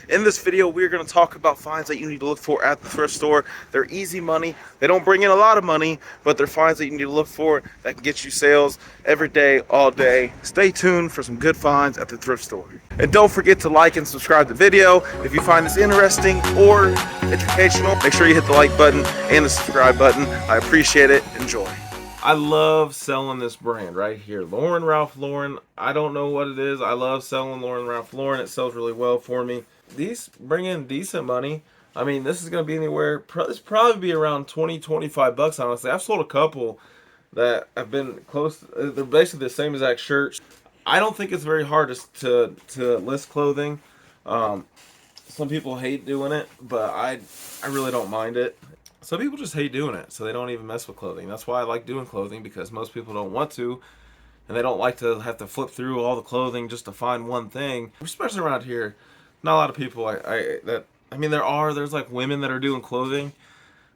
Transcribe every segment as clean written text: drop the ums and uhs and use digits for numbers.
In this video, we're going to talk about finds that you need to look for at the thrift store. They're easy money. They don't bring in a lot of money, but they're finds that you need to look for that can get you sales every day, all day. Stay tuned for some good finds at the thrift store. And don't forget to like and subscribe to the video. If you find this interesting or educational, make sure you hit the like button and the subscribe button. I appreciate it. Enjoy. I love selling this brand right here, Lauren Ralph Lauren. I don't know what it is. I love selling Lauren Ralph Lauren. It sells really well for me. These bring in decent money. I mean, this is going to be anywhere, this probably be around 20-25 bucks, honestly. I've sold a couple that have been close. They're basically the same exact shirts. I don't think it's very hard to list clothing. Some people hate doing it, but I really don't mind it. Some people just hate doing it, so they don't even mess with clothing. That's why I like doing clothing, because most people don't want to, and they don't like to have to flip through all the clothing just to find one thing. Especially around here, not a lot of people. There's like women that are doing clothing,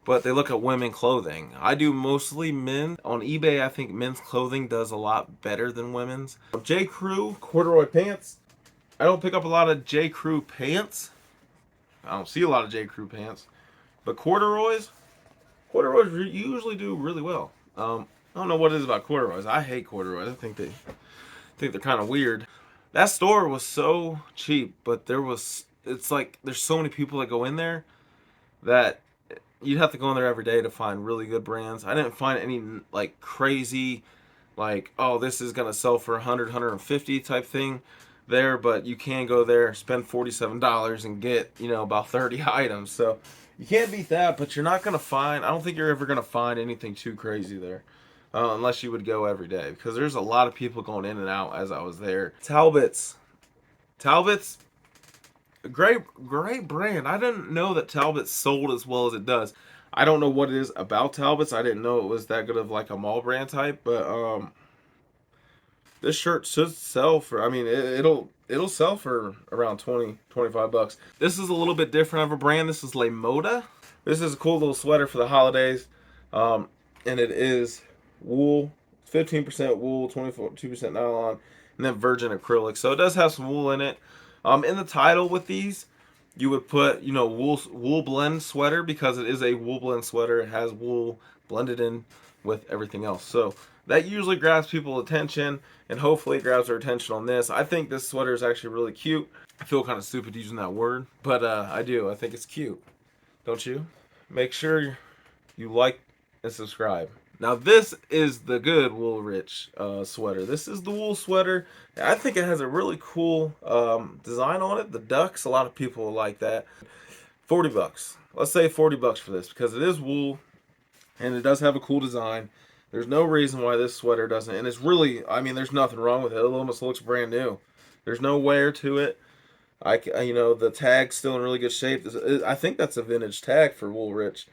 but they look at women clothing. I do mostly men. On eBay, I think men's clothing does a lot better than women's. J. Crew corduroy pants. I don't pick up a lot of J. Crew pants. I don't see a lot of J. Crew pants. But corduroys usually do really well. I don't know what it is about corduroys. I hate corduroys. I think they're kind of weird. That store was so cheap, but it's like there's so many people that go in there that you'd have to go in there every day to find really good brands. I didn't find any like crazy, like, oh, this is gonna sell for 100, 150 type thing there, but you can go there, spend $47 and get, about 30 items. So you can't beat that, but you're not going to find, I don't think you're ever going to find anything too crazy there. Unless you would go every day, because there's a lot of people going in and out as I was there. Talbot's, great brand. I didn't know that Talbot's sold as well as it does. I don't know what it is about Talbot's. I didn't know it was that good of like a mall brand type, but this shirt should sell for, it'll sell for around 20-25 bucks. This is a little bit different of a brand. This is LiQWYD. This is a cool little sweater for the holidays. And it is wool, 15% wool, 2% nylon, and then virgin acrylic. So it does have some wool in it. In the title with these, you would put, wool blend sweater, because it is a wool blend sweater. It has wool blended in with everything else. So that usually grabs people's attention, and hopefully it grabs their attention on this. I think this sweater is actually really cute. I feel kind of stupid using that word, but I do. I think it's cute. Don't you? Make sure you like and subscribe. Now this is the good Woolrich sweater. This is the wool sweater. I think it has a really cool design on it. The ducks, a lot of people will like that. 40 bucks. Let's say 40 bucks for this, because it is wool and it does have a cool design. There's no reason why this sweater doesn't, and it's really, there's nothing wrong with it. It almost looks brand new. There's no wear to it. The tag's still in really good shape. I think that's a vintage tag for Woolrich.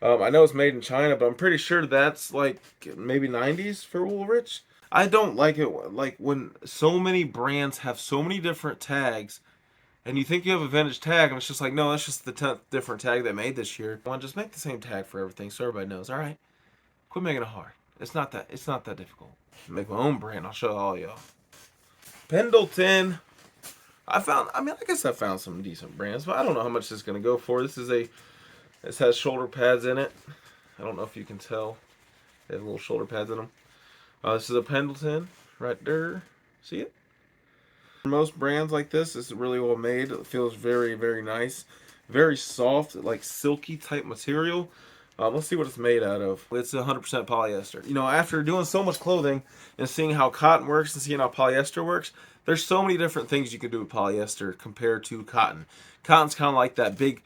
I know it's made in China, but I'm pretty sure that's like maybe 90s for Woolrich. I don't like it, like when so many brands have so many different tags, and you think you have a vintage tag, and it's just like, no, that's just the 10th different tag they made this year. Why just make the same tag for everything so everybody knows? All right. Quit making it hard. It's not that difficult. Make my own brand. I'll show all y'all. Pendleton. I guess I found some decent brands, but I don't know how much this is going to go for. This has shoulder pads in it. I don't know if you can tell. They have little shoulder pads in them. This is a Pendleton right there. See it? Most brands like this is really well made. It feels very, very nice. Very soft, like silky type material. Let's see what it's made out of. It's 100% polyester. After doing so much clothing and seeing how cotton works and seeing how polyester works, there's so many different things you can do with polyester compared to cotton. Cotton's kind of like that big,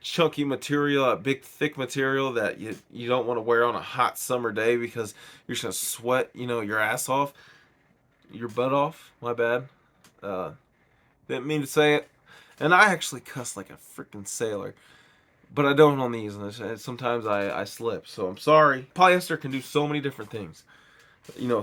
chunky material, a big thick material that you don't want to wear on a hot summer day, because you're just going to sweat, your ass off. Your butt off. My bad. Didn't mean to say it. And I actually cuss like a freaking sailor. But I don't on these, and sometimes I slip, so I'm sorry. Polyester can do so many different things.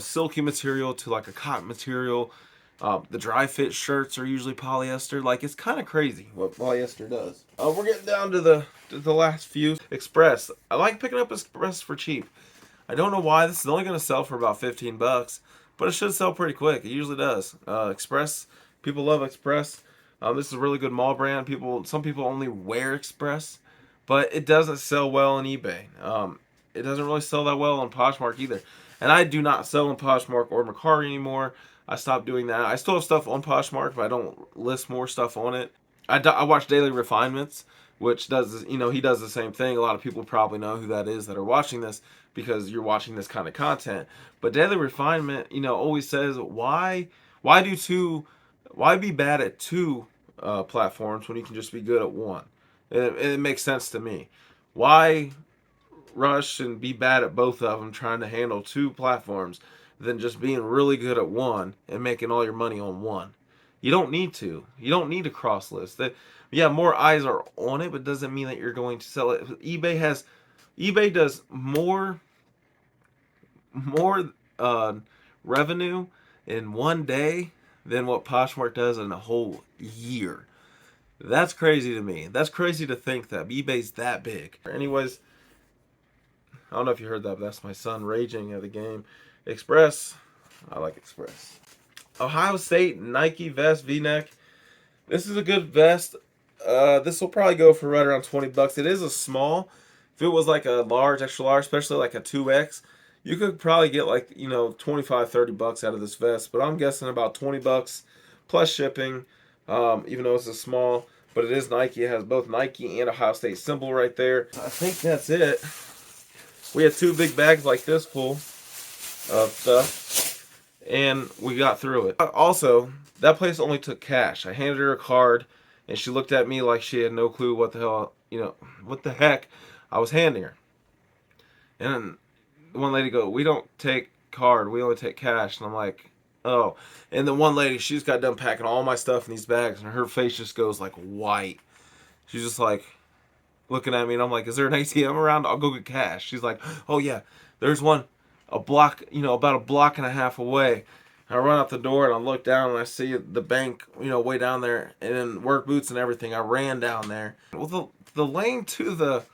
Silky material to like a cotton material. The dry fit shirts are usually polyester. Like, it's kind of crazy what polyester does. We're getting down to the last few. Express. I like picking up Express for cheap. I don't know why. This is only going to sell for about 15 bucks, but it should sell pretty quick. It usually does. Express. People love Express. This is a really good mall brand. Some people only wear Express, but it doesn't sell well on eBay. It doesn't really sell that well on Poshmark either. And I do not sell on Poshmark or Mercari anymore. I stopped doing that. I still have stuff on Poshmark, but I don't list more stuff on it. I watch Daily Refinements, which does, he does the same thing. A lot of people probably know who that is that are watching this because you're watching this kind of content. But Daily Refinement, always says, why do two, why be bad at two platforms when you can just be good at one? It makes sense to me. Why rush and be bad at both of them trying to handle two platforms than just being really good at one and making all your money on one? You don't need to. You don't need to cross list. That, yeah, more eyes are on it, but doesn't mean that you're going to sell it. eBay does more revenue in one day than what Poshmark does in a whole year. That's crazy to me. That's crazy to think that eBay's that big. Anyways, I don't know if you heard that, but that's my son raging at the game. Express. I like Express. Ohio State Nike vest V-neck. This is a good vest. This will probably go for right around $20. It is a small. If it was like a large, extra large, especially like a 2X, you could probably get like, 25, $30 out of this vest. But I'm guessing about $20 plus shipping, even though it's a small. But it is Nike. It has both Nike and Ohio State symbol right there. I think that's it. We had 2 big bags like this full of stuff, and we got through it. Also, that place only took cash. I handed her a card, and she looked at me like she had no clue what the hell, what the heck I was handing her. And one lady goes, "We don't take card, we only take cash." And I'm like, "Oh." And the one lady, she just got done packing all my stuff in these bags, and her face just goes like white. She's just like looking at me, and I'm like, "Is there an ATM around? I'll go get cash." She's like, "Oh yeah, there's one a block, about a block and a half away." I run out the door and I look down and I see the bank, way down there, and in work boots and everything. I ran down there. Well, the lane to the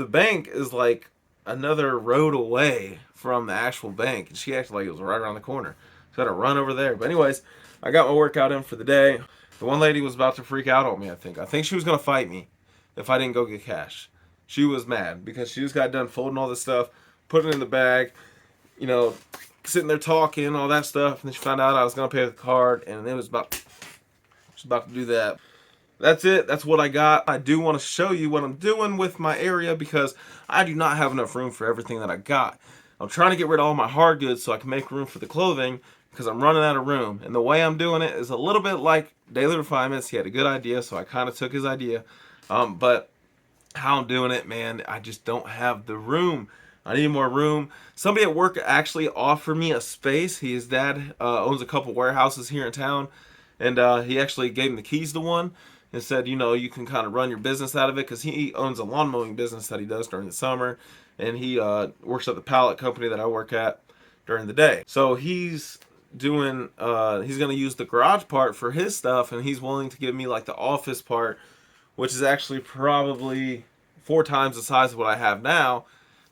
bank is like another road away from the actual bank, and she acted like it was right around the corner. So I had to run over there. But anyways, I got my workout in for the day. The one lady was about to freak out on me. I think she was gonna fight me if I didn't go get cash. She was mad because she just got done folding all this stuff, putting it in the bag, sitting there talking, all that stuff, and then she found out I was gonna pay with the card, and it was about to do that. That's it. That's what I got. I do want to show you what I'm doing with my area because I do not have enough room for everything that I got. I'm trying to get rid of all my hard goods so I can make room for the clothing because I'm running out of room. And the way I'm doing it is a little bit like Daily Refinements. He had a good idea, so I kind of took his idea. But how I'm doing it, man, I just don't have the room. I need more room. Somebody at work actually offered me a space. His dad owns a couple warehouses here in town, and he actually gave him the keys to one and said, you can kind of run your business out of it because he owns a lawn mowing business that he does during the summer, and he works at the pallet company that I work at during the day. So he's doing, he's going to use the garage part for his stuff, and he's willing to give me like the office part, which is actually probably 4 times the size of what I have now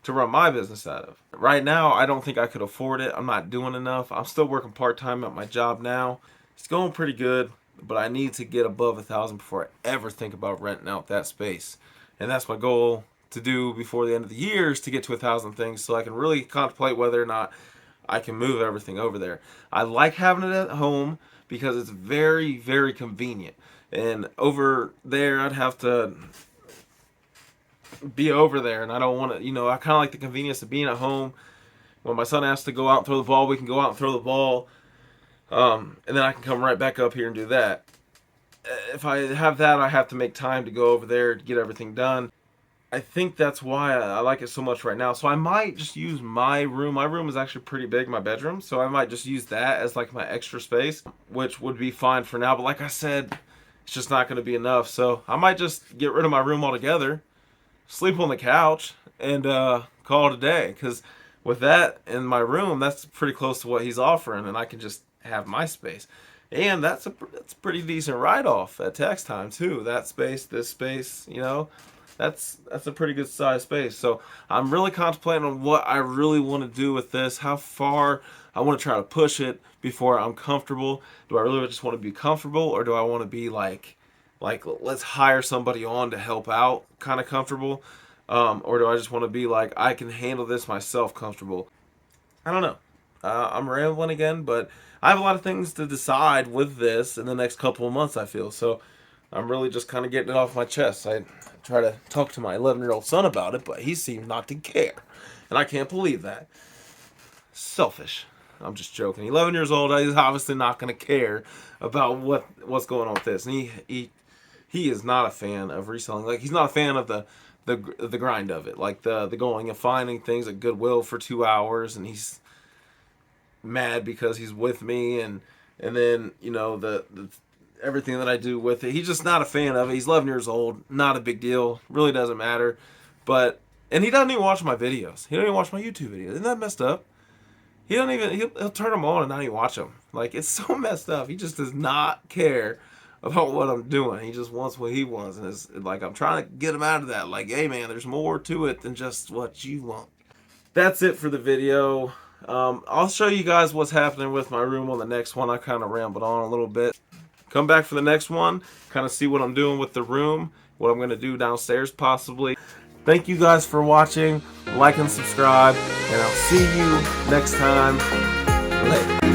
to run my business out of. Right now, I don't think I could afford it. I'm not doing enough. I'm still working part-time at my job now. It's going pretty good, but I need to get above 1,000 before I ever think about renting out that space. And that's my goal to do before the end of the year, is to get to 1,000 things so I can really contemplate whether or not I can move everything over there. I like having it at home because it's very, very convenient. And over there, I'd have to be over there, and I don't want to, I kind of like the convenience of being at home. When my son has to go out and throw the ball, we can go out and throw the ball, and then I can come right back up here and do that. If I have that, I have to make time to go over there to get everything done. I think that's why I like it so much right now. So I might just use my room. My room is actually pretty big, my bedroom, so I might just use that as like my extra space, which would be fine for now. But like I said, it's just not going to be enough. So I might just get rid of my room altogether, sleep on the couch, and call it a day. Because with that in my room, that's pretty close to what he's offering, and I can just have my space. And that's a pretty decent write-off at tax time too. That space, this space, that's a pretty good size space. So I'm really contemplating on what I really want to do with this, how far I want to try to push it before I'm comfortable. Do I really just want to be comfortable, or do I want to be like let's hire somebody on to help out, kind of comfortable, or do I just want to be like I can handle this myself, comfortable? I don't know. I'm rambling again, but I have a lot of things to decide with this in the next couple of months, I feel. So I'm really just kind of getting it off my chest. I try to talk to my 11-year-old son about it, but he seems not to care. And I can't believe that. Selfish. I'm just joking. 11 years old, he's obviously not going to care about what's going on with this. And he is not a fan of reselling. Like, he's not a fan of the grind of it. Like the going and finding things at Goodwill for 2 hours, and he's mad because he's with me, and then the everything that I do with it. He's just not a fan of it. He's 11 years old. Not a big deal. Really doesn't matter. And he doesn't even watch my videos. He doesn't even watch my YouTube videos. Isn't that messed up? He don't even he'll turn them on and not even watch them. Like, it's so messed up. He just does not care about what I'm doing. He just wants what he wants, and it's like I'm trying to get him out of that. Like, hey man, there's more to it than just what you want. That's it for the video. I'll show you guys what's happening with my room on the next one. I kind of rambled on a little bit. Come back for the next one, kind of see what I'm doing with the room, what I'm going to do downstairs possibly. Thank you guys for watching. Like and subscribe, and I'll see you next time. Later.